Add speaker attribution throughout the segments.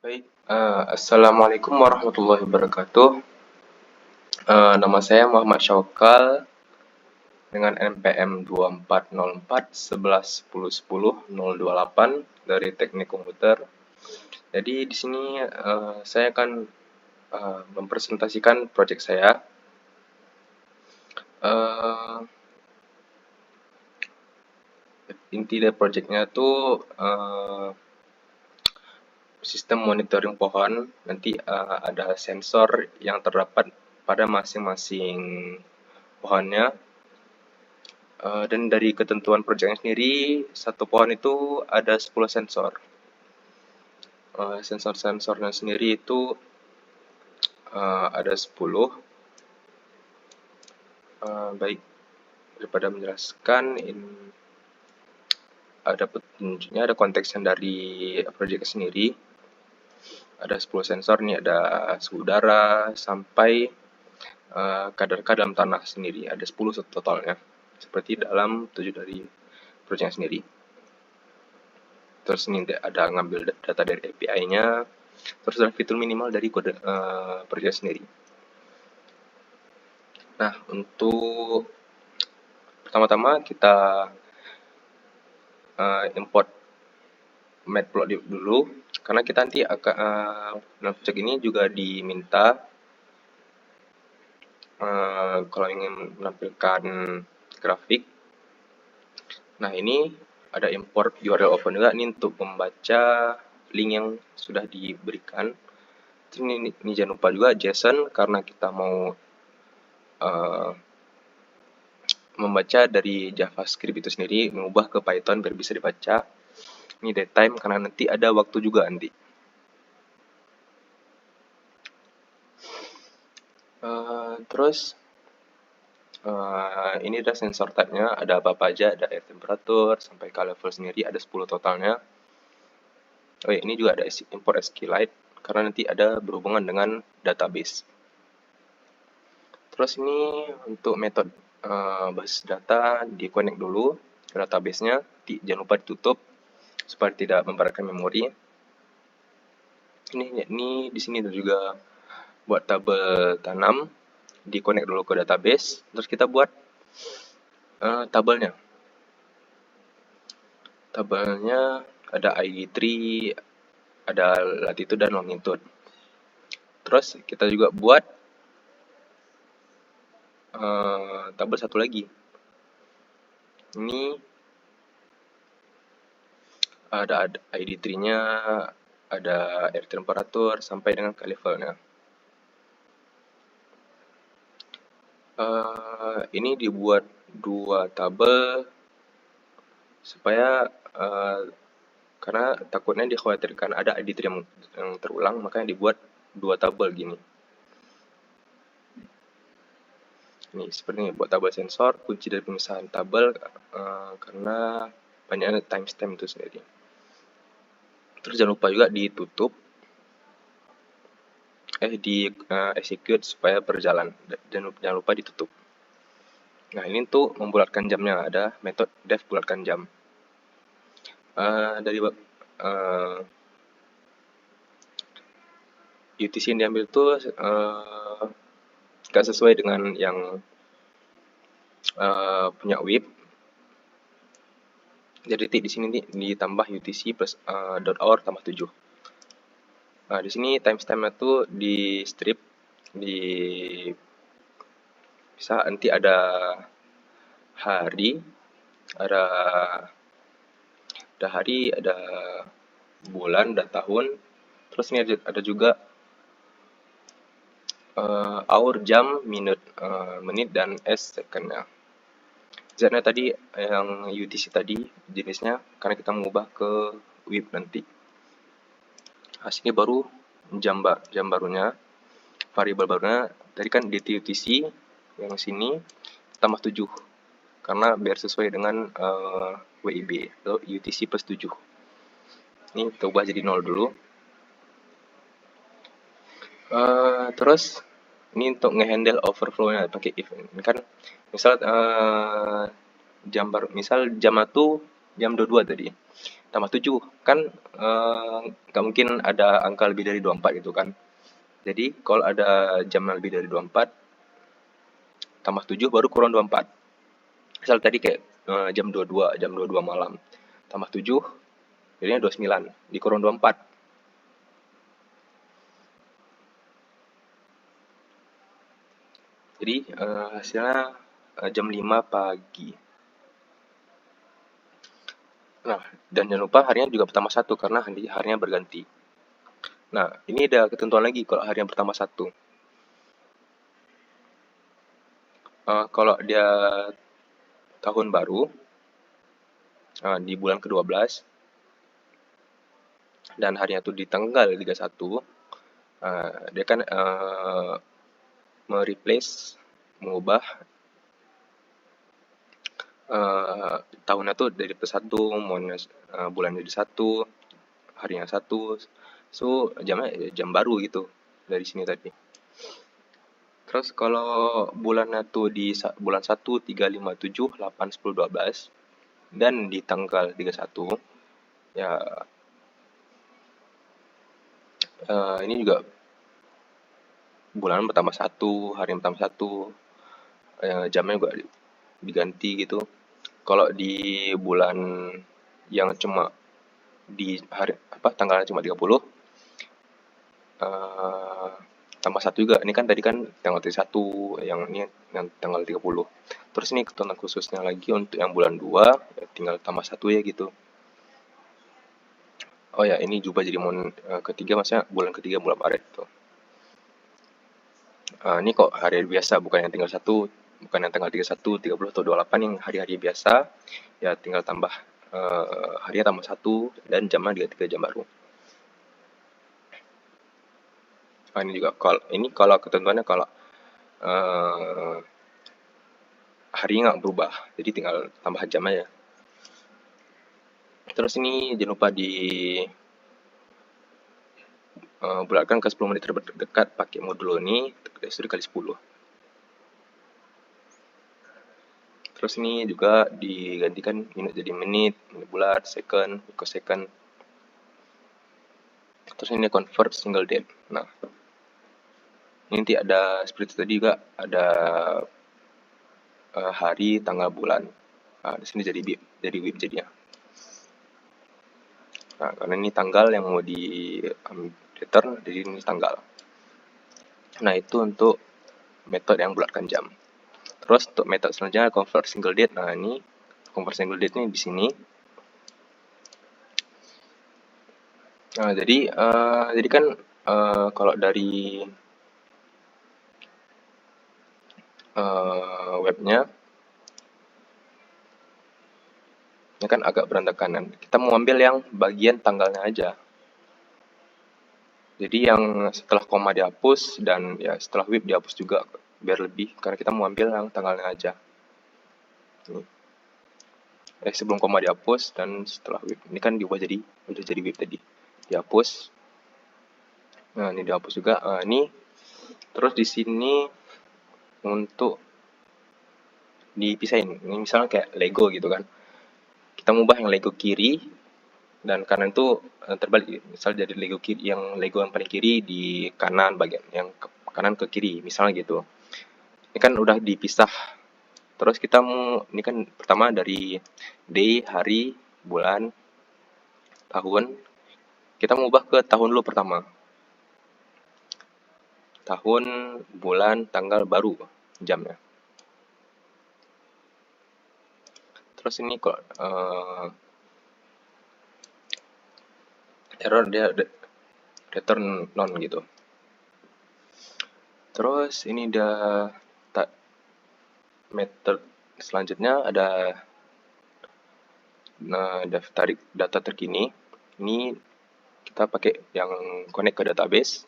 Speaker 1: Baik, Assalamualaikum warahmatullahi wabarakatuh. Nama saya Muhammad Syaukal dengan NPM 240411101008 dari Teknik Komputer. Jadi di sini saya akan mempresentasikan proyek saya. Inti dari proyeknya itu sistem monitoring pohon. Nanti ada sensor yang terdapat pada masing-masing pohonnya. Dan dari ketentuan proyeknya sendiri, satu pohon itu ada 10 sensor. Sensor-sensornya sendiri itu ada 10. Baik, daripada menjelaskan, ada petunjuknya, ada konteksnya dari proyek sendiri. Ada 10 sensor nih, ada suhu udara sampai kadar dalam tanah sendiri. Ada 10 totalnya, seperti dalam tujuh dari proyeknya sendiri. Terus ini ada ngambil data dari API-nya, terus ada fitur minimal dari kode proyek sendiri. Nah, untuk pertama-tama kita import matplotlib dulu, karena kita nanti akan dalam proyek ini juga diminta kalau ingin menampilkan grafik. Nah, ini ada import URL open juga nih untuk membaca link yang sudah diberikan. Ini jangan lupa juga JSON, karena kita mau membaca dari JavaScript itu sendiri, mengubah ke Python biar bisa dibaca. Ini datetime karena nanti ada waktu juga nanti. Terus ini ada sensor type-nya, ada apa-apa aja, ada air temperatur sampai ke level sendiri, ada 10 totalnya. Oh ya, ini juga ada import SQLite karena nanti ada berhubungan dengan database. Terus ini untuk metode basis data di connect dulu ke database-nya, jangan lupa ditutup supaya tidak memberatkan memori. Ini di sini juga buat tabel tanam, di connect dulu ke database, terus kita buat tabelnya. Tabelnya ada ID3, ada latitude dan longitude. Terus kita juga buat tabel satu lagi. Ini ada ID3-nya, ada air temperatur sampai dengan ke levelnya. Ini dibuat dua tabel supaya karena takutnya dikhawatirkan ada ID3 yang terulang, makanya dibuat dua tabel gini. Ini seperti ini, buat tabel sensor, kunci dari pemisahan tabel karena banyaknya timestamp itu sendiri. Terus jangan lupa juga ditutup, di execute supaya berjalan, jangan lupa ditutup. Nah, ini untuk membulatkan jamnya, ada metode def bulatkan jam. Dari UTC yang diambil itu gak sesuai dengan yang punya WIP. Jadi di sini ditambah UTC plus .hour tambah 7. Nah, di sini timestamp itu di strip, bisa nanti ada hari, ada hari, ada bulan, ada tahun. Terus ini ada juga hour, jam, menit dan second-nya. Z-nya tadi yang UTC tadi jenisnya, karena kita mengubah ke WIP nanti. Nah, sini baru jam barunya, variabel barunya. Tadi kan DT-UTC, yang sini tambah 7, karena biar sesuai dengan WIB atau UTC plus 7. Ini kita ubah jadi 0 dulu. Terus ini untuk ngehandle overflow-nya pakai if. Ini kan misal jam 1 jam 22 tadi. tambah 7 kan nggak mungkin ada angka lebih dari 24 gitu kan. Jadi kalau ada jam yang lebih dari 24 tambah 7 baru kurang 24. Misal tadi kayak jam 22 malam tambah 7 jadinya 29 dikurang 24. Jadi hasilnya jam 5 pagi. Nah, dan jangan lupa harinya juga pertama satu karena harinya berganti. Nah, ini ada ketentuan lagi kalau hari yang pertama satu. Kalau dia tahun baru di bulan ke-12 dan harinya itu di tanggal 31, dia kan mengubah tahunnya tuh dari per satu, bulannya jadi satu, harinya satu, so jamnya jam baru gitu dari sini tadi. Terus kalau bulannya tuh di bulan 1, 3, 5, 7, 8, 10, 12 dan di tanggal 31 ya ini juga bulan pertama satu, hari yang pertama satu, jamnya juga diganti gitu. Kalau di bulan yang cuma di hari tanggalnya cuma 30 tambah satu juga. Ini kan tadi kan tanggal 31, yang ini yang tanggal 30. Terus ini ketentuan khususnya lagi untuk yang bulan 2 ya tinggal tambah satu ya gitu. Oh ya, ini juga jadi ketiga, maksudnya bulan ketiga bulan Maret tuh. Ini kok hari biasa, bukan yang tinggal satu, bukan yang tanggal 31, 30 atau 28, yang hari-hari biasa ya tinggal tambah harinya tambah satu dan jamnya 3 jam baru. Ini juga kalau ketentuannya kalau harinya nggak berubah, jadi tinggal tambah jam aja. Terus ini jangan lupa di bulatkan ke 10 menit terdekat pakai modulo ini dikali 10. Terus ini juga digantikan minit jadi menit bulat, second, microsecond. Terus ini convert single date. Nah, ini nanti ada seperti tadi juga ada hari, tanggal, bulan. Nah, di sini jadi WIP jadinya. Nah, karena ini tanggal yang mau di return, jadi ini tanggal. Nah, itu untuk metode yang bulatkan jam. Terus untuk metode selanjutnya convert single date. Nah, ini convert single date ini di sini. Nah, jadi kan kalau dari webnya ini kan agak berantakan. Kita mau ambil yang bagian tanggalnya aja. Jadi yang setelah koma dihapus dan ya setelah WIP dihapus juga biar lebih, karena kita mau ambil yang tanggalnya aja. Sebelum koma dihapus dan setelah WIP. Ini kan udah jadi WIP tadi. Dihapus. Nah, ini dihapus juga. Ini terus di sini untuk dipisahin. Ini misalnya kayak Lego gitu kan. Kita mengubah yang Lego kiri dan kanan itu terbalik. Misal jadi Lego yang paling kiri di kanan, bagian yang kanan ke kiri, misalnya gitu. Ini kan udah dipisah. Terus kita ini kan pertama dari day, hari, bulan, tahun. Kita mengubah ke tahun dulu pertama. Tahun, bulan, tanggal, baru jamnya. Terus ini kok error dia return non gitu. Terus ini ada method selanjutnya ada tarik data terkini. Ini kita pakai yang connect ke database.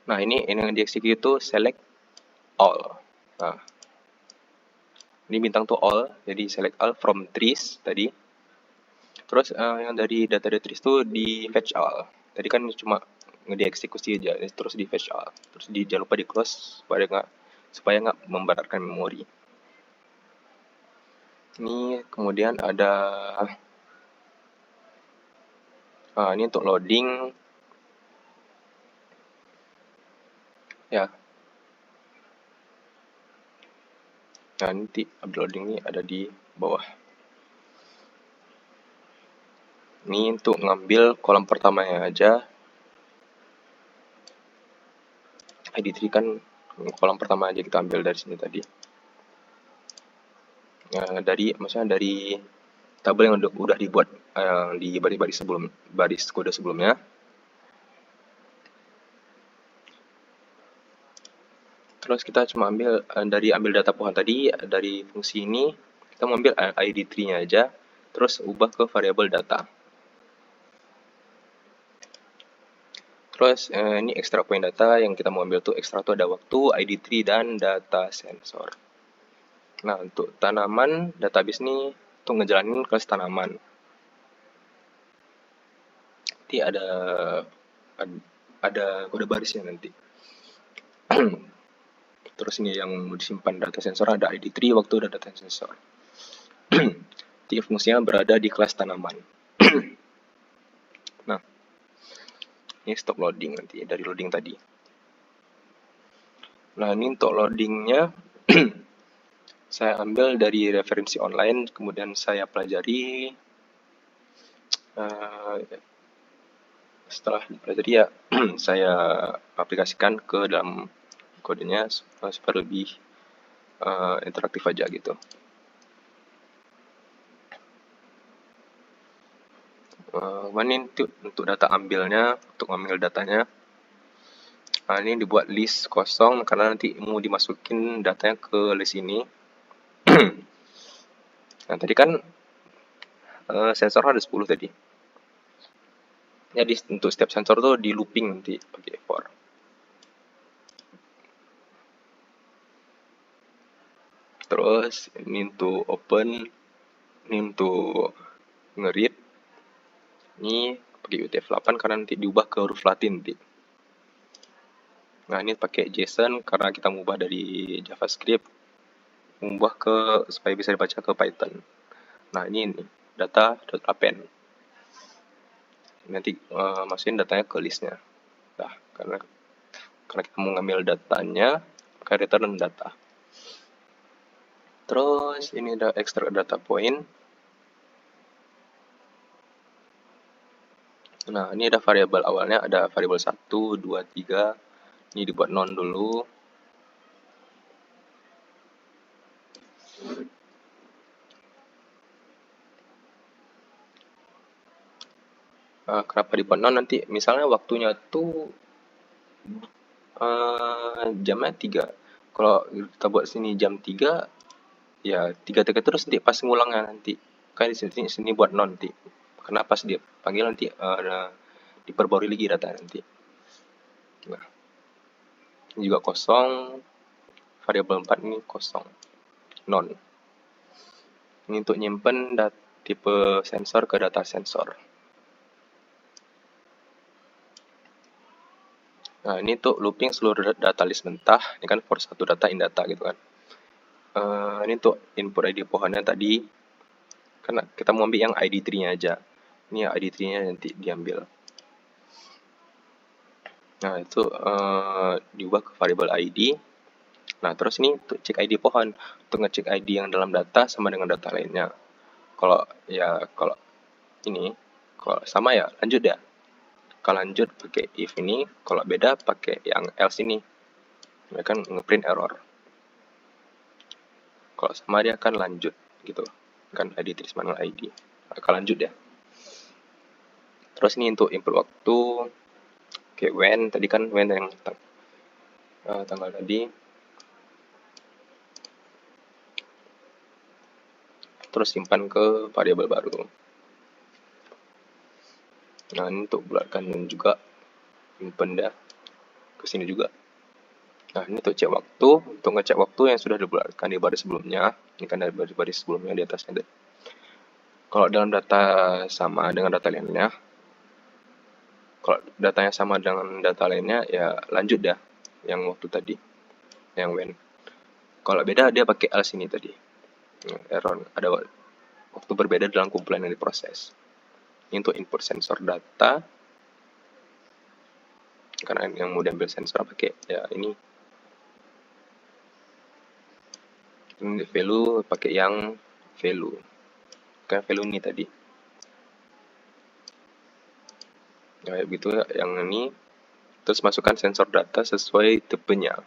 Speaker 1: Nah, ini yang di-execute itu select all. Nah, ini bintang tuh all, jadi select all from trees tadi. Terus yang dari data trees itu di fetch all. Tadi kan cuma dieksekusi aja, terus di fetch all. Terus jangan lupa di close supaya nggak membaratkan memori. Ini kemudian ada Nah, ini untuk loading ya. Nah, nanti uploading ini ada di bawah. Ini untuk ngambil kolom pertamanya aja. ID3 kan kolom pertama aja kita ambil dari sini tadi. Maksudnya dari tabel yang udah dibuat di baris kode sebelumnya. Terus kita cuma ambil ambil data Pohan tadi dari fungsi ini, kita mengambil ID3-nya aja, terus ubah ke variabel data. Terus ini extract point data yang kita mau ambil tuh extract tuh ada waktu, ID3 dan data sensor. Nah, untuk tanaman database ini untuk ngejalanin kelas tanaman. Nanti ada kode barisnya nanti. Terus ini yang mau disimpan data sensor ada ID3 waktu dan data sensor. Nanti fungsinya berada di kelas tanaman. Nah, ini stop loading nanti dari loading tadi. Nah, ini untuk loadingnya saya ambil dari referensi online, kemudian saya pelajari. Setelah dipelajari ya saya aplikasikan ke dalam kodenya supaya lebih interaktif aja gitu. Ini untuk data ambilnya, untuk ngambil datanya. Nah, ini dibuat list kosong karena nanti mau dimasukin datanya ke list ini. Nah, tadi kan sensor ada 10 tadi. Jadi untuk setiap sensor tuh di looping nanti pakai for. Terus ini untuk open, ini untuk nge-read. Ini pakai UTF-8 karena nanti diubah ke huruf Latin nanti. Nah, ini pakai JSON karena kita mengubah dari JavaScript, mengubah supaya bisa dibaca ke Python. Nah, ini data.append. Nanti masukin datanya ke listnya. Nah, karena kita mau ngambil datanya, maka return data. Terus ini ada extract data point. Nah, ini ada variabel awalnya, ada variabel 1, 2, 3. Ini dibuat non dulu. Kenapa dibuat non? Nanti misalnya waktunya tuh jamnya 3. Kalau kita buat sini jam 3, ya 3 terus nanti pas ngulangnya nanti. Kan di sini buat non nanti. Karena pas dia panggil nanti diperbarui lagi data nanti. Nah, ini juga kosong. Variabel 4 ini kosong. Non. Ini untuk nyimpen tipe sensor ke data sensor. Nah, ini untuk looping seluruh data list mentah. Ini kan for satu data in data gitu kan. Ini untuk input ID Pohannya tadi. Karena kita mau ambil yang ID3-nya aja. Ini ID3-nya nanti diambil. Nah, itu diubah ke variabel ID. Nah, terus ini untuk cek ID Pohan. Untuk ngecek ID yang dalam data sama dengan data lainnya. Kalau ini, kalau sama ya lanjut ya. Kalau lanjut pakai if ini, kalau beda pakai yang else ini. Dia kan ngeprint error. Kalau sama dia akan lanjut gitu. Kan ID tulis manual ID. Akan lanjut ya. Terus ini untuk input waktu. Oke, when tadi kan when yang tanggal tadi. Terus simpan ke variabel baru. Nah, ini untuk bulatkan juga simpan dah ke sini juga. Nah, ini untuk cek waktu, untuk ngecek waktu yang sudah dibulatkan di baris sebelumnya. Ini kan dari baris sebelumnya di atasnya. Kalau dalam data sama dengan data lainnya, kalau datanya sama dengan data lainnya, ya lanjut dah yang waktu tadi, yang when. Kalau beda dia pakai else ini tadi. Error, ada waktu berbeda dalam kumpulan yang diproses. Ini untuk input sensor data, karena yang mau diambil sensor pakai ya ini value, pakai yang value, kayak value ini tadi. Kayak gitu yang ini. Terus masukkan sensor data sesuai tipenya.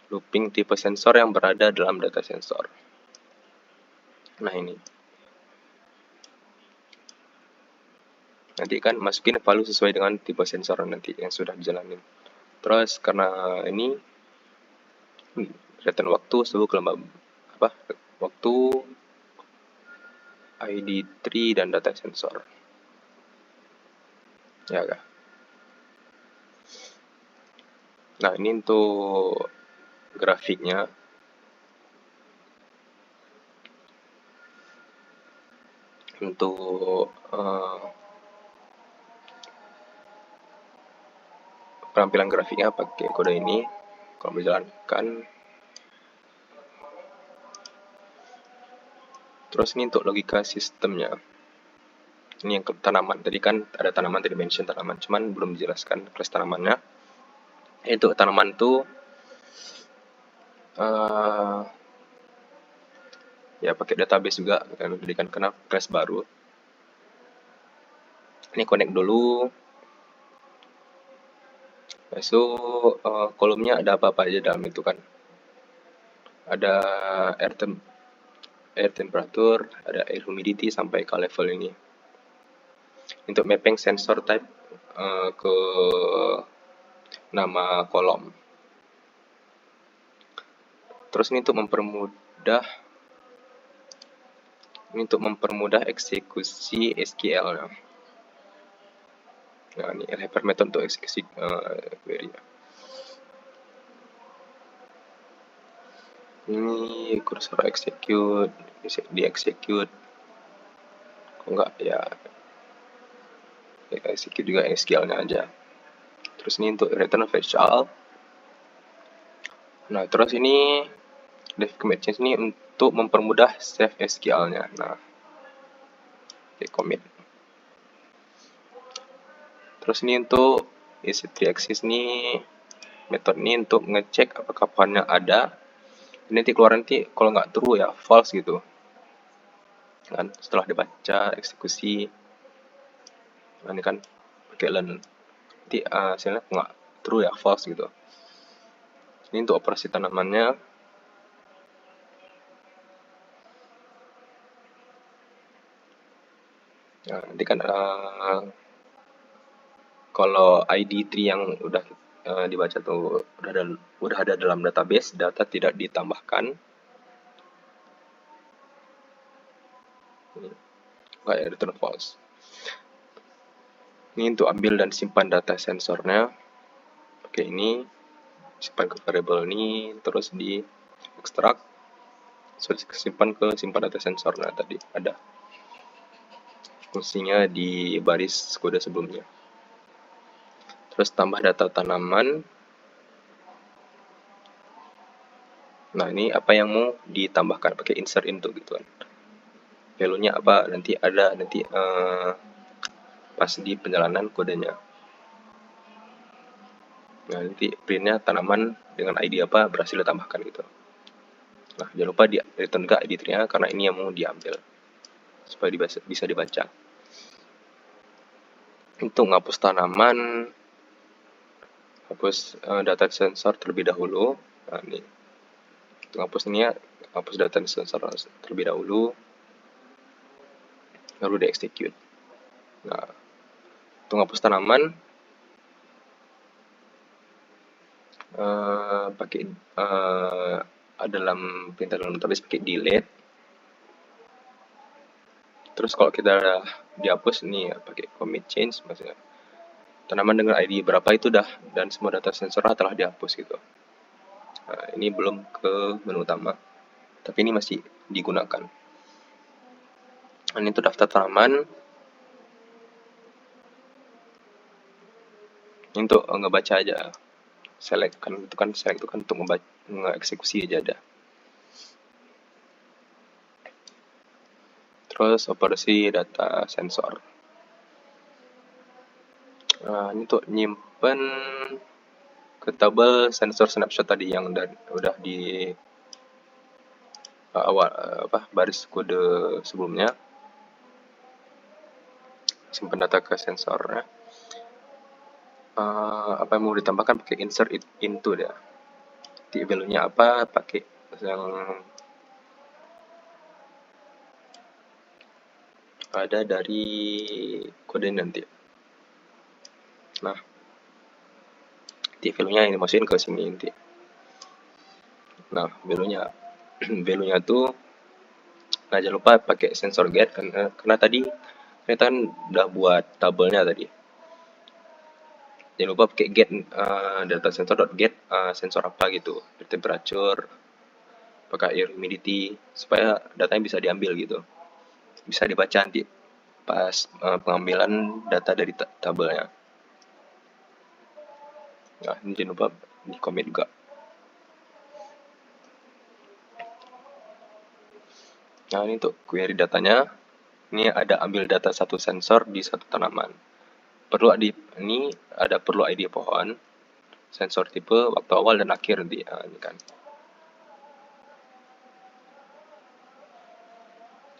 Speaker 1: Looping tipe sensor yang berada dalam data sensor. Nah ini. Nanti kan masukin value sesuai dengan tipe sensor nanti yang sudah dijalanin. Terus karena ini return waktu suhu kelembaban waktu ID3 dan data sensor. Ya kah? Nah ini untuk grafiknya. Untuk penampilan grafiknya pakai kode ini. Kalau menjalankan. Terus ini untuk logika sistemnya. Ini yang ke tanaman. Tadi kan ada tanaman, tadi mention tanaman. Cuman belum dijelaskan kelas tanamannya. Untuk tanaman itu ya pakai database juga. Kan karena kelas baru. Ini connect dulu. So kolomnya ada apa-apa aja dalam itu kan. Ada air temperature, ada air humidity sampai ke level ini. Untuk mapping sensor type ke nama kolom. Terus ini untuk mempermudah eksekusi SQL-nya. Nah, ini helper method untuk eksekusi query-nya. Ini cursor execute, di execute. Kalau enggak ya execute juga SQL-nya aja. Terus ini untuk return virtual. Nah, terus ini dev commit change ini untuk mempermudah save SQL-nya. Nah, commit. Terus ini untuk EC3 axis ini metode ini untuk ngecek apakah file-nya ada. Ini nanti keluar nanti kalau nggak true ya false gitu. Kan setelah dibaca eksekusi. Nah, ini kan pakai learn. Nanti hasilnya nggak true ya false gitu. Ini untuk operasi tanamannya. Nah, nanti kan kalau ID3 yang udah dibaca tuh udah ada dalam database, data tidak ditambahkan. Kayak return false. Ini untuk ambil dan simpan data sensornya. Pakai ini, simpan ke variable ini, terus di ekstrak, simpan data sensor. Nah tadi ada fungsinya di baris kode sebelumnya. Terus tambah data tanaman. Nah ini apa yang mau ditambahkan, pakai insert into gitu kan. Value-nya apa nanti ada pas di penjalanan kodenya. Nah nanti printnya tanaman dengan ID apa berhasil ditambahkan gitu. Nah jangan lupa di return ke ID3-nya karena ini yang mau diambil supaya bisa dibaca. Untuk menghapus tanaman, hapus data sensor terlebih dahulu. Nah ini untuk hapus ini ya, hapus data sensor terlebih dahulu, baru di execute. Nah untuk hapus tanaman pakai dalam perintah dalam database pakai delete. Terus kalau kita udah dihapus ini ya pakai commit change, maksudnya tanaman dengan ID berapa itu dah dan semua data sensor telah dihapus gitu. Nah, ini belum ke menu utama, tapi ini masih digunakan. Ini untuk daftar tanaman. Ini untuk ngebaca aja. Select kan itu kan select itu kan untuk nge-eksekusi aja ada. Terus operasi data sensor. Ini untuk nyimpen ke tabel sensor snapshot tadi yang udah di awal baris kode sebelumnya. Simpan data ke sensornya. Apa yang mau ditambahkan pakai insert it into dia. Di value-nya apa pakai yang ada dari kode nanti. Nah, di value-nya ini masukin ke sini nanti. Nah, value-nya tuh jangan lupa pakai sensor get karena tadi kita kan udah buat tabelnya tadi. Jangan lupa pakai get data sensor.get sensor apa gitu, temperature, pakai air humidity supaya datanya bisa diambil gitu. Bisa dibaca nanti pas pengambilan data dari tabelnya. Nah, ini jangan lupa di commit juga. Nah, ini untuk query datanya. Ini ada ambil data satu sensor di satu tanaman. Ini ada perlu ID pohon, sensor tipe, waktu awal dan akhir di ini kan.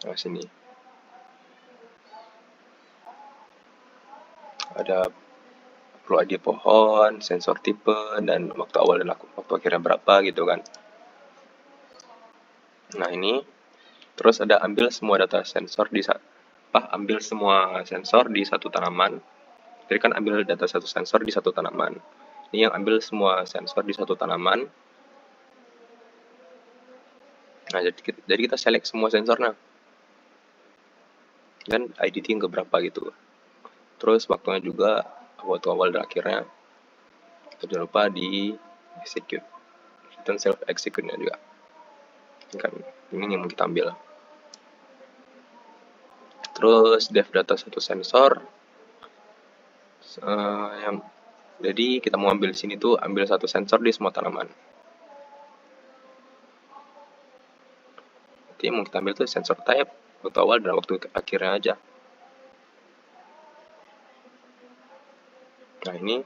Speaker 1: Nah, sini ada perlu ID pohon, sensor tipe, dan waktu awal dan waktu akhirnya berapa gitu kan. Nah, ini terus ada ambil semua data sensor ambil semua sensor di satu tanaman. Jadi kan ambil data satu sensor di satu tanaman. Ini yang ambil semua sensor di satu tanaman. Nah, jadi kita select semua sensornya. Dan IDT yang keberapa gitu. Terus waktunya juga, waktu awal dan akhirnya. Jangan lupa di execute. Dan self execute-nya juga. Ini yang mau kita ambil. Terus dev data satu sensor. Jadi kita mau ambil di sini tuh ambil satu sensor di semua tanaman. Jadi yang mau kita ambil tuh sensor type, waktu awal dan waktu akhirnya aja. Nah, ini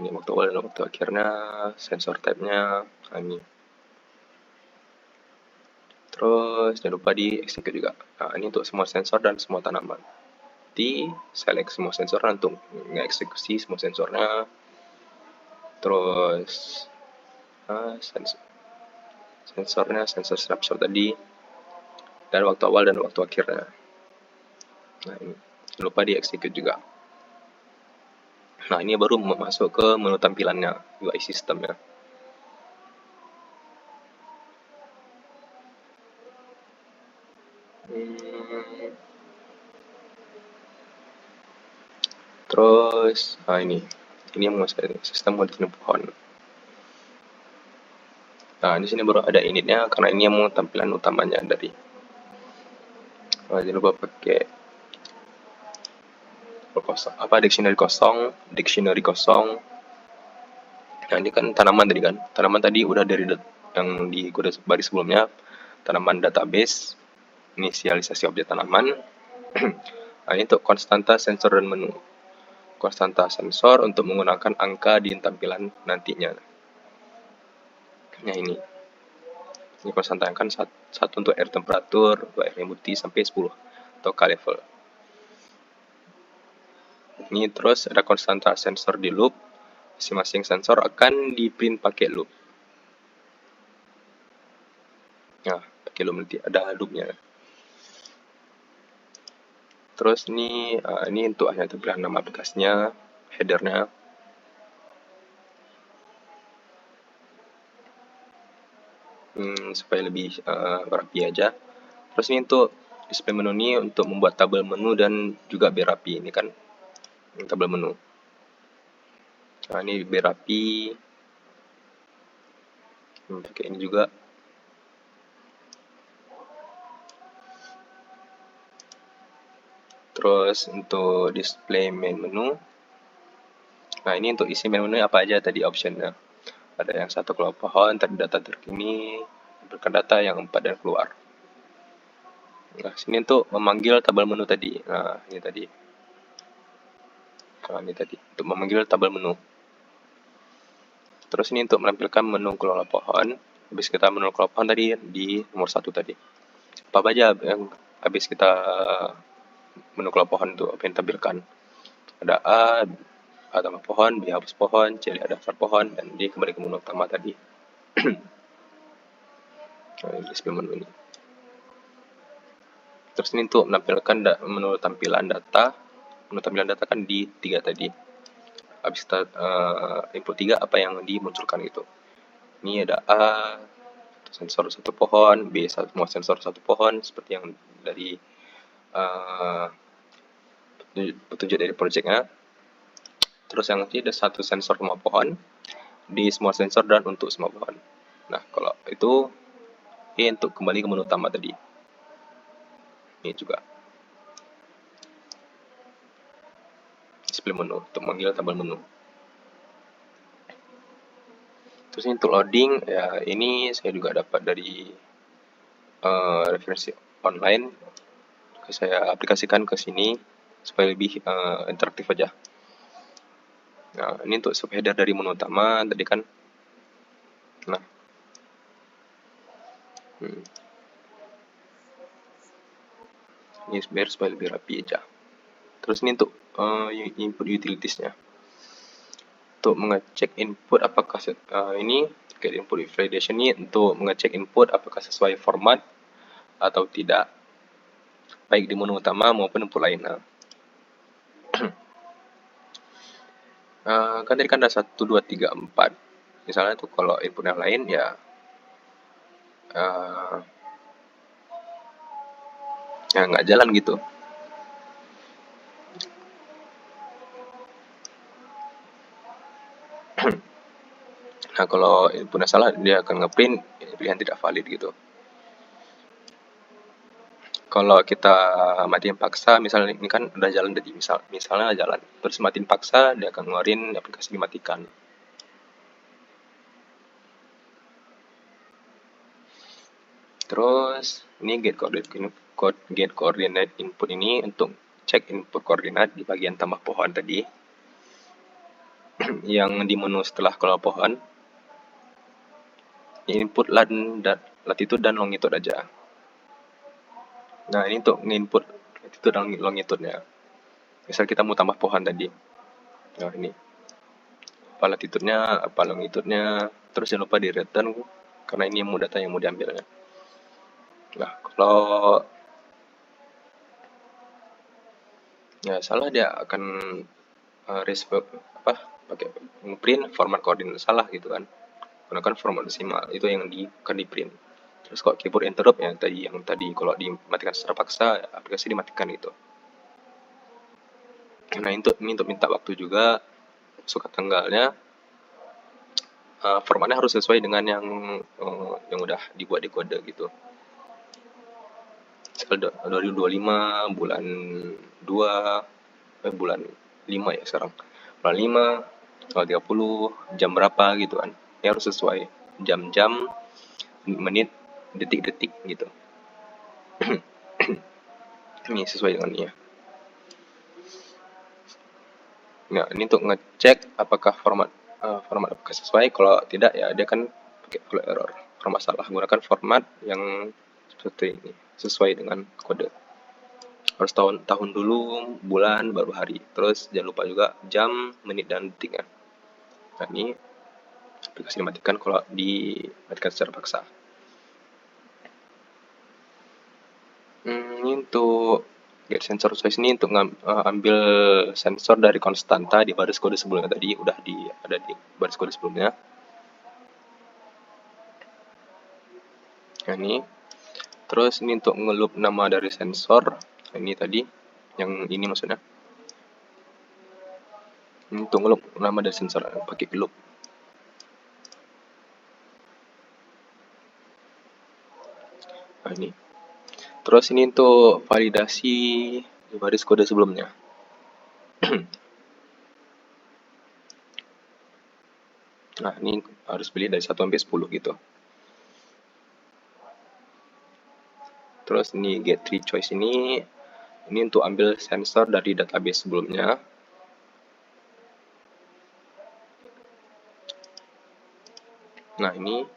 Speaker 1: waktu awal dan waktu akhirnya, sensor type-nya. Nah, ini. Terus jangan lupa di execute juga. Nah, ini untuk semua sensor dan semua tanaman. Di select semua sensor untuk nge-eksekusi semua sensornya. Terus sensornya, sensor snapshot tadi, dan waktu awal dan waktu akhirnya. Nah, ini jangan lupa di execute juga. Nah, ini baru masuk ke menu tampilannya, UI sistemnya. Terus, ini yang mau saya sistem modifikasi pohon. Nah, di sini baru ada initnya karena ini yang mau tampilan utamanya dari. Jangan lupa pakai dictionary kosong. Nah, ini kan tanaman tadi kan. Tanaman tadi udah dari yang di kode baris sebelumnya, tanaman database, inisialisasi objek tanaman. Nah, ini untuk konstanta sensor dan menu. Konstanta sensor untuk menggunakan angka di tampilan nantinya. Nah, ini konstanta kan satu untuk air temperatur, untuk air putih sampai 10 atau K level. Ini terus ada konstanta sensor di loop. Masing-masing sensor akan di print pakai loop. Nah, pakai loop nanti ada loopnya. Terus ini untuk hanya tampilan nama aplikasinya, headernya. Supaya lebih rapi aja. Terus ini untuk display menu ini untuk membuat tabel menu dan juga biar rapi. Ini kan tabel menu. Nah, ini biar rapi. Pakai ini juga. Terus untuk display main menu. Nah, ini untuk isi main menu apa aja tadi optionnya. Ada yang satu keluar pohon, data terkini, berikan data yang 4 dan keluar. Nah, sini untuk memanggil tabel menu tadi. Nah, ini tadi. Nah, ini tadi untuk memanggil tabel menu. Terus ini untuk menampilkan menu kelola pohon. Habis kita menu kelola pohon tadi di nomor 1 tadi. Apa aja yang habis kita menu kelola pohon itu apa yang tampilkan? Ada A tambah pohon, B hapus pohon, C lihat daftar pohon, dan D kembali ke menu utama tadi. Nah, ini display menu ini. Terus ini untuk menampilkan menu tampilan data. Menu tampilan data kan di 3 tadi. Habis kita input 3 apa yang dimunculkan itu. Ini ada A sensor satu pohon, B semua sensor satu pohon seperti yang dari petunjuk dari projectnya. Terus yang nanti ada satu sensor semua pohon, di semua sensor dan untuk semua pohon. Nah, kalau itu ini untuk kembali ke menu utama tadi. Ini juga display menu untuk manggil tabel menu. Terus ini untuk loading, ya ini saya juga dapat dari referensi online. Saya aplikasikan ke sini supaya lebih interaktif aja. Nah, ini untuk subheader dari menu utama tadi kan. Nah, ini biar supaya lebih rapi aja. Terus ini untuk input utilitiesnya. Untuk mengecek input apakah ini input validation ini untuk mengecek input apakah sesuai format atau tidak, baik di menu utama maupun input lainnya. Kan tadi kan ada 1, 2, 3, 4. Misalnya tuh kalau input yang lain ya nggak jalan gitu. Nah, kalau inputnya salah dia akan ngeprint pilihan tidak valid gitu. Kalau kita matiin paksa, misalnya ini kan udah jalan tadi, misalnya jalan, terus matiin paksa dia akan ngeluarin aplikasi dimatikan. Terus ini get coordinate input ini untuk cek input koordinat di bagian tambah pohon tadi. Yang di menu setelah kelola pohon, input latitude dan longitude aja. Nah, ini untuk nginput latitude dan longitude-nya. Misal kita mau tambah pohon tadi. Nah, ini apa latitude-nya, apa longitude-nya, terus jangan lupa di return karena ini data yang mau diambilnya. Nah, kalau ya salah dia akan pakai print format koordinat salah gitu kan, gunakan format desimal itu yang akan di print. Terus kalau keyboard interrupt yang tadi kalau dimatikan secara paksa aplikasi dimatikan gitu. Nah, ini untuk minta waktu juga suka tanggalnya, formatnya harus sesuai dengan yang udah dibuat di kode gitu. Misal 2025 bulan 2 bulan 5 ya sekarang. Bulan 5 tanggal 30 jam berapa gitu kan. Ini harus sesuai jam-jam, menit, detik-detik gitu. Ini sesuai dengan ini ya. Nah, ini untuk ngecek apakah format apakah sesuai. Kalau tidak ya dia kan pakai flag error. Kalau masalah gunakan format yang seperti ini sesuai dengan kode. Harus tahun dulu, bulan, baru hari. Terus jangan lupa juga jam, menit, dan detiknya. Nah, ini aplikasi dimatikan kalau dimatikan secara paksa. Ini untuk get sensor size ini untuk ambil sensor dari konstanta di baris kode sebelumnya tadi udah ada di baris kode sebelumnya. Nah, ini terus ini untuk ngeloop nama dari sensor ini tadi yang ini maksudnya ini untuk ngeloop nama dari sensor pakai loop. Nah, ini terus ini untuk validasi di baris kode sebelumnya. Nah, ini harus pilih dari 1 sampai 10 gitu. Terus ini get tree choice ini untuk ambil sensor dari database sebelumnya. Nah ini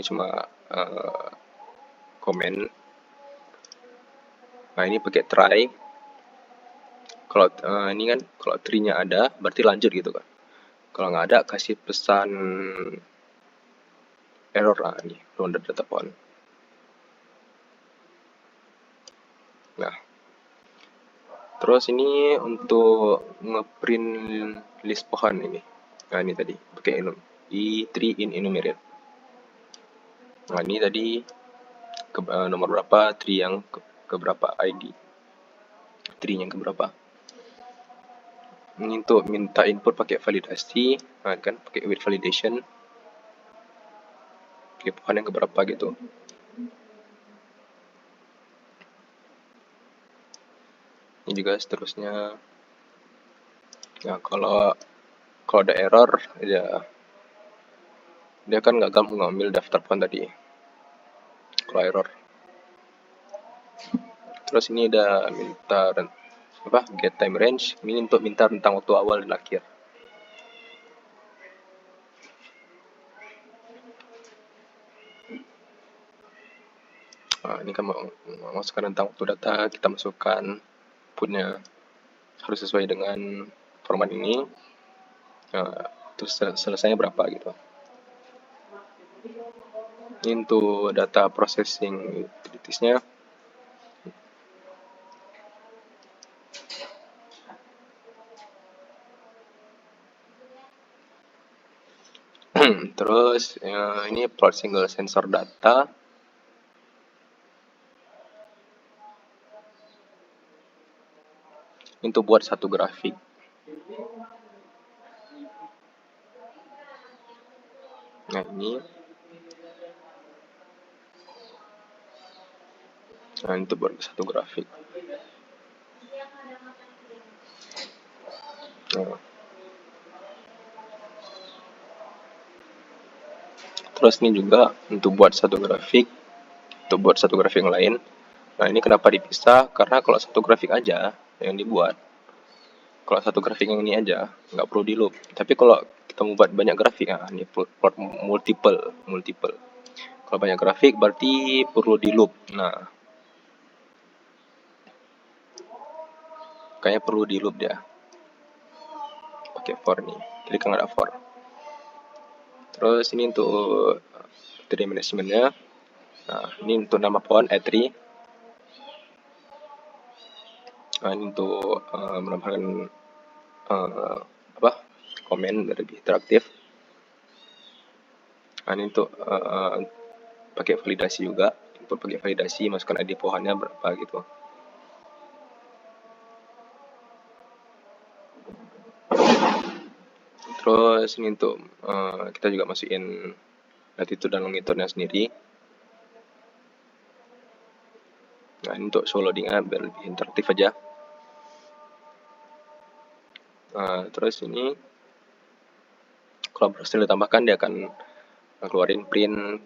Speaker 1: cuma komen. Nah ini pakai try. Kalau ini kan kalau tree-nya ada berarti lanjut gitu kan. Kalau nggak ada kasih pesan error lah ini download data pohon. Nah terus ini untuk ngeprint list pohon ini. Nah ini tadi pakai tree in enumerate. Nah ini tadi nomor berapa, tree yang ke berapa, ID tree yang ke berapa. Ini untuk minta input pakai validasi, nah kan pakai with validation, pakai pohon yang ke berapa gitu. Ini juga seterusnya. Nah kalau ada error ya dia kan gagal mengambil daftar pohon tadi kalau error. Terus ini ada minta get time range, ini untuk minta tentang waktu awal dan akhir. Nah, ini kan masukkan tentang waktu data, kita masukkan punya harus sesuai dengan format ini. Terus selesainya berapa gitu. Ini untuk data processing utilities-nya. Terus ini plot single sensor data. Untuk buat satu grafik. Nah ini untuk buat satu grafik. Nah. Terus ini juga untuk buat satu grafik yang lain. Nah ini kenapa dipisah, karena kalau satu grafik aja yang dibuat, kalau satu grafik yang ini aja nggak perlu di loop. Tapi kalau kita mau buat banyak grafik, ini plot multiple. Kalau banyak grafik berarti perlu di loop. Nah kayaknya perlu di loop dia pakai for nih, jadi kan ada for. Terus ini untuk tree management-nya. Nah ini untuk nama pohon tree. Nah ini untuk menambahkan komen lebih interaktif. Nah ini untuk pakai validasi juga, input pakai validasi, masukkan ID pohonnya berapa gitu. Terus ini untuk kita juga masukin latitude dan longitude-nya sendiri. Nah ini untuk show loading-nya biar lebih interaktif aja. Terus ini kalau berhasil ditambahkan dia akan keluarin print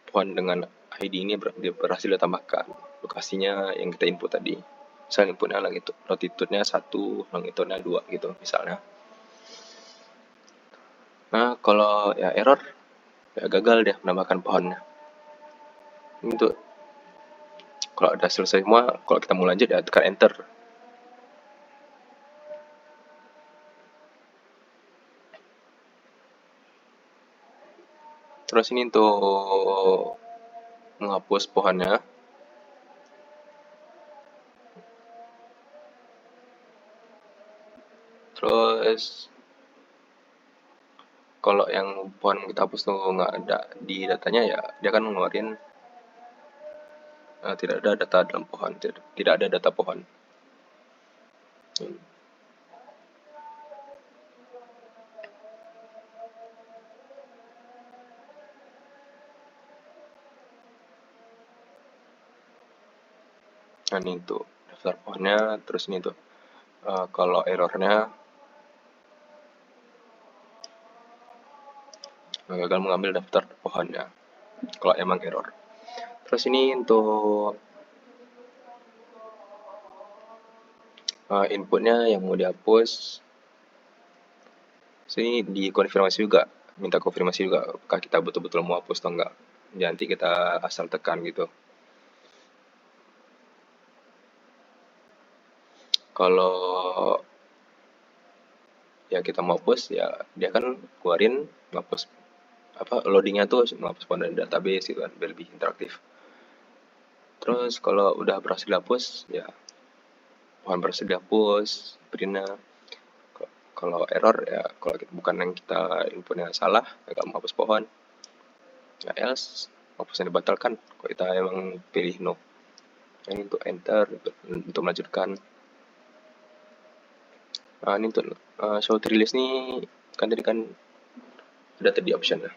Speaker 1: pohon dengan ID ini berhasil ditambahkan, lokasinya yang kita input tadi. Misalnya inputnya latitude-nya 1, longitude-nya 2 gitu misalnya. Nah kalau ya error, ya gagal dia menambahkan pohonnya. Untuk kalau udah selesai semua, kalau kita mau lanjut ya tekan enter. Terus ini untuk menghapus pohonnya. Terus kalau yang pohon kita hapus tuh nggak ada di datanya, ya dia akan ngeluarin tidak ada data dalam pohon, tidak ada data pohon. Nah ini untuk daftar pohonnya. Terus ini tuh kalau errornya gagal mengambil daftar pohonnya, kalau emang error. Terus ini untuk inputnya yang mau dihapus, sini dikonfirmasi juga, minta konfirmasi juga apakah kita betul-betul mau hapus atau enggak. Ya, nanti kita asal tekan gitu. Kalau ya kita mau hapus, ya dia kan keluarin ngapus loadingnya tuh menghapus pohon dari database gitu kan, biar lebih interaktif. Terus kalau udah berhasil dihapus, ya pohon berhasil dihapus, printnya. Kalau error ya kalau bukan yang kita inputnya salah, ya nggak menghapus pohon. Ya else hapusnya dibatalkan kalau kita emang pilih no. Ini untuk enter untuk melanjutkan. Nah, ini untuk show release nih kan tadi kan ada tadi option ya.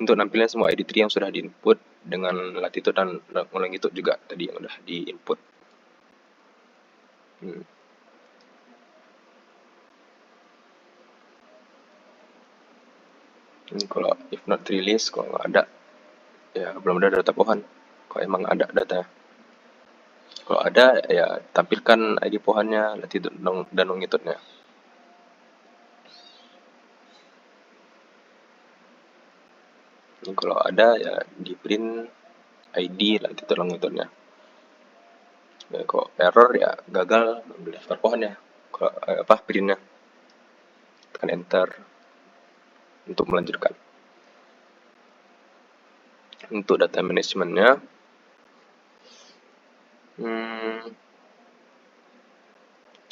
Speaker 1: Untuk nampilin semua ID tree yang sudah diinput dengan latitude dan longitude juga tadi yang udah diinput. Ini kalau if not release, kalau nggak ada ya belum ada data pohon. Kalau emang ada data, kalau ada ya tampilkan ID pohonnya, latitude dan longitude-nya. Ini kalau ada ya di print ID latitude longitude-nya. Ya, kalau error ya gagal ambil daftar pohonnya. Kalau printnya tekan enter untuk melanjutkan. Untuk data manajemennya,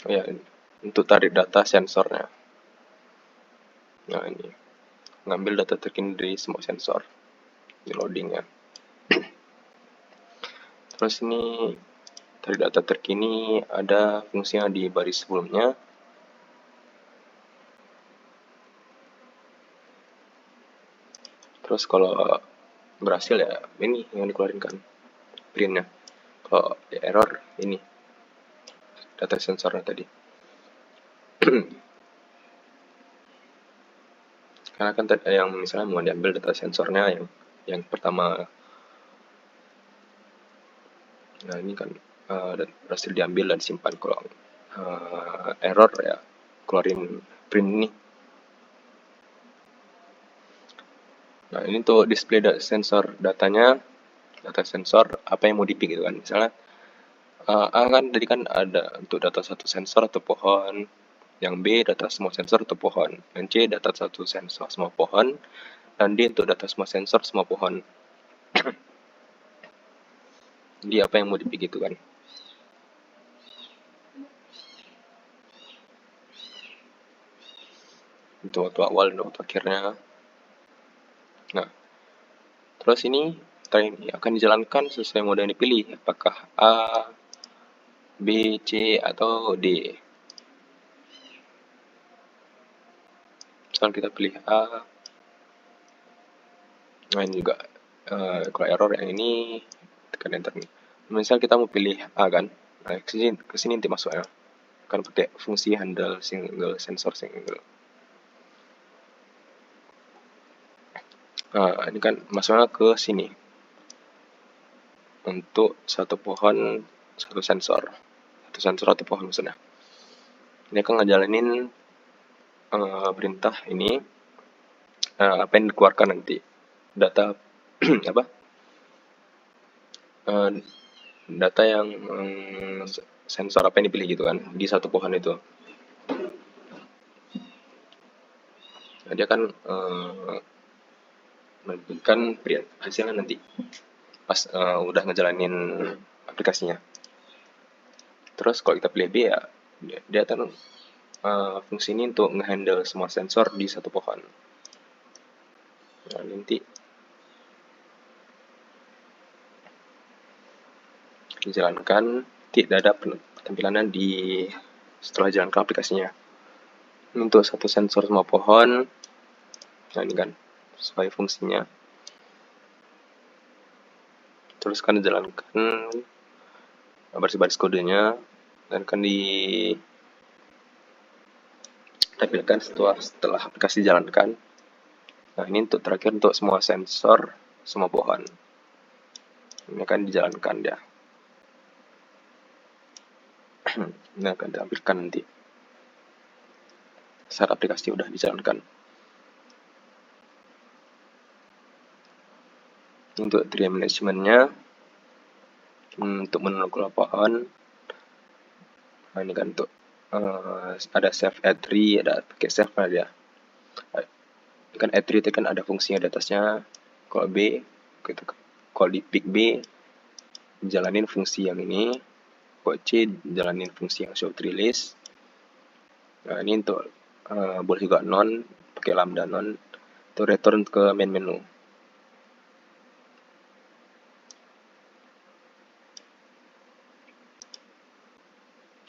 Speaker 1: ya untuk tarik data sensornya. Nah ini ngambil data terkini dari semua sensor di loadingnya. Terus ini tarik data terkini ada fungsinya di baris sebelumnya. Terus kalau berhasil ya ini yang dikeluarin kan printnya. Kalau ya error ini data sensornya tadi. Karena kan yang misalnya mau diambil data sensornya yang pertama. Nah ini kan berhasil diambil dan simpan. Kalau error ya keluarin print ini. Nah ini untuk display sensor datanya, data sensor apa yang mau dipik gitu kan. Misalnya A kan tadi kan ada untuk data satu sensor atau pohon, yang B data semua sensor atau pohon, yang C data satu sensor semua pohon, dan D untuk data semua sensor semua pohon. Jadi apa yang mau dipik gitu kan. Untuk waktu awal dan waktu akhirnya. Nah, terus ini akan dijalankan sesuai mode yang dipilih, apakah A, B, C, atau D. Misal kita pilih A, nah ini juga kalau error yang ini tekan enter nih. Misal kita mau pilih A kan, nah kesini nanti masuknya akan pakai fungsi handle single sensor single. Nah ini kan masuknya ke sini untuk satu pohon satu sensor atau pohon maksudnya. Ini akan ngejalanin perintah ini apa yang dikeluarkan nanti data apa data yang sensor apa yang dipilih gitu kan di satu pohon itu. Nah, dia kan menampilkan hasilnya nanti pas udah ngejalanin aplikasinya. Terus kalau kita pilih B ya dia akan fungsi ini untuk ngehandle semua sensor di satu pohon. Nah, nanti dijalankan tidak ada tampilannya di setelah jalankan aplikasinya. Untuk satu sensor semua pohon, nah ini kan sesuai fungsinya. Terus kan dijalankan baris-baris kodenya dan akan ditampilkan setelah aplikasi dijalankan. Nah ini untuk terakhir untuk semua sensor semua pohon. Ini akan dijalankan ya. Ini akan ditampilkan nanti saat aplikasi udah dijalankan. Untuk tree managementnya, untuk menentukan pohon, nah ini kan untuk ada save add tree, ada pakai save aja. Ini kan add tree itu kan ada fungsinya di atasnya. Kalau B, gitu. Kalau di pick B, jalanin fungsi yang ini. Kalau C, jalanin fungsi yang show tree list. Nah ini untuk boleh juga non, pakai lambda non, itu return ke main menu.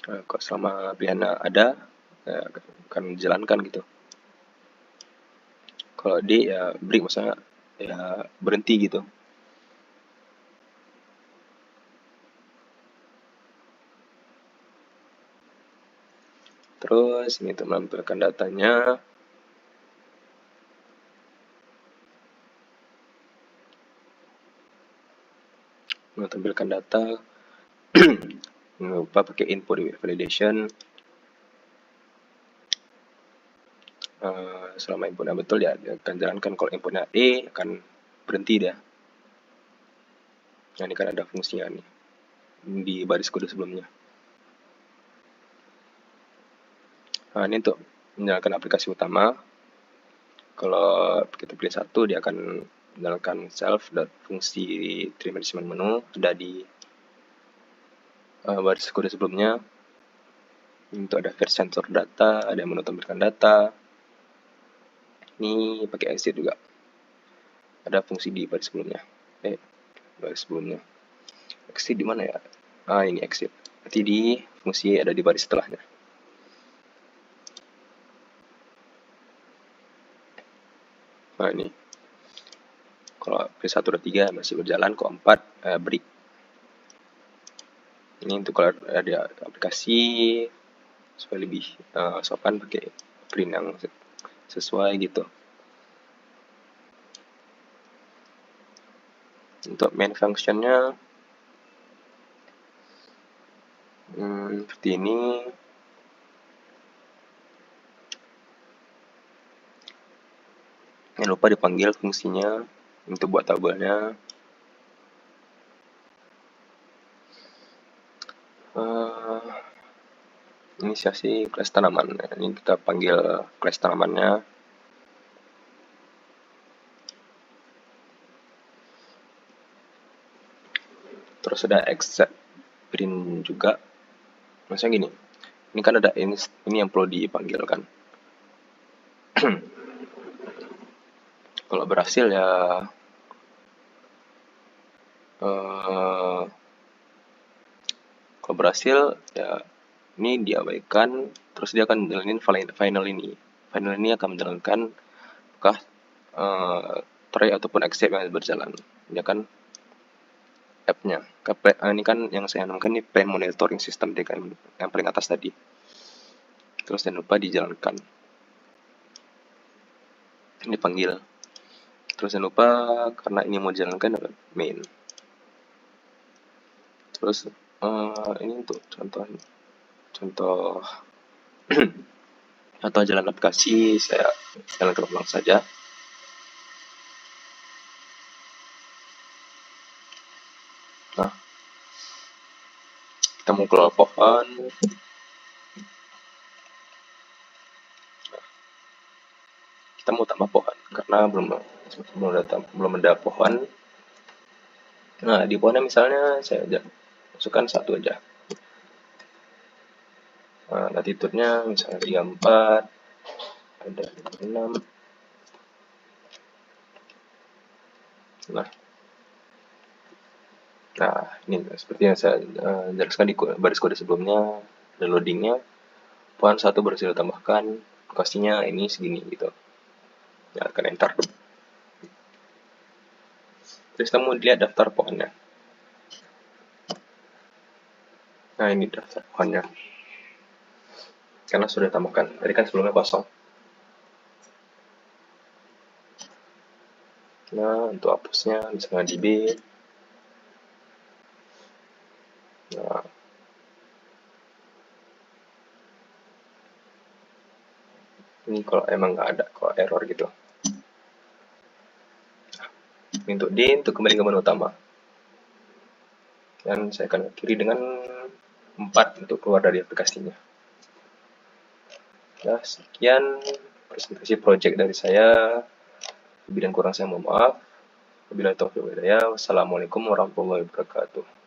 Speaker 1: Kalau selama pilihannya ada, akan dijalankan gitu. Kalau D ya break, maksudnya ya berhenti gitu. Terus ini untuk menampilkan datanya. Menampilkan data. Jangan lupa pakai input validation. Selama inputnya betul ya dia akan jalankan. Kalau inputnya E akan berhenti dia. Nah, ini kan ada fungsinya nih di baris kode sebelumnya. Nah, ini untuk menjalankan aplikasi utama. Kalau kita pilih satu, dia akan menjalankan self dan fungsi tree management menu ada di baris kode sebelumnya. Untuk ada fetch sensor data, ada yang menampilkan data. Ini pakai exit juga. Ada fungsi di baris sebelumnya. Baris sebelumnya. Exit di mana ya? Ini exit. Berarti di fungsi ada di baris setelahnya. Nah, ini. Kalau P1 dan 3 masih berjalan, kok 4 break. Ini untuk kalau ada aplikasi supaya lebih sopan pakai print yang sesuai gitu. Untuk main functionnya seperti ini. Jangan lupa dipanggil fungsinya untuk buat tabelnya. Inisiasi kelas tanaman. Ini kita panggil kelas tanamannya. Terus ada accept print juga. Maksudnya gini, ini kan ada ini yang perlu dipanggil kan. Kalau berhasil ya kalau berhasil ya ini diabaikan, terus dia akan jalanin final ini. Final ini akan menjalankan apakah try ataupun accept yang berjalan. Ini kan app-nya. Ini kan yang saya namakan ini plan monitoring system yang paling atas tadi. Terus jangan lupa dijalankan. Ini dipanggil. Terus jangan lupa karena ini mau dijalankan main. Terus ini untuk contoh atau jalan aplikasi saya jalankan ulang saja. Nah, kita mau keluar pohon. Kita mau tambah pohon karena belum ada pohon. Nah, di pohonnya misalnya saya masukkan satu aja. Nah, latitude-nya misalnya 34, ada 6. Nah, ini seperti yang saya jelaskan di baris kode sebelumnya, dan loadingnya. Pohon 1 berhasil ditambahkan, lokasinya ini segini gitu. Ya, akan enter. Terus kamu lihat daftar pohonnya. Nah, ini daftar pohonnya. Karena sudah ditambahkan. Tadi kan sebelumnya kosong. Nah, untuk hapusnya misalnya di B. Nah, ini kalau emang nggak ada kok error gitu. Ini untuk D, untuk kembali ke menu utama. Dan saya akan kiri dengan 4 untuk keluar dari aplikasinya. Ya, sekian presentasi project dari saya. Lebih dan kurang saya mohon maaf. Wabillahi taufiq wal hidayah. Wassalamualaikum warahmatullahi wabarakatuh.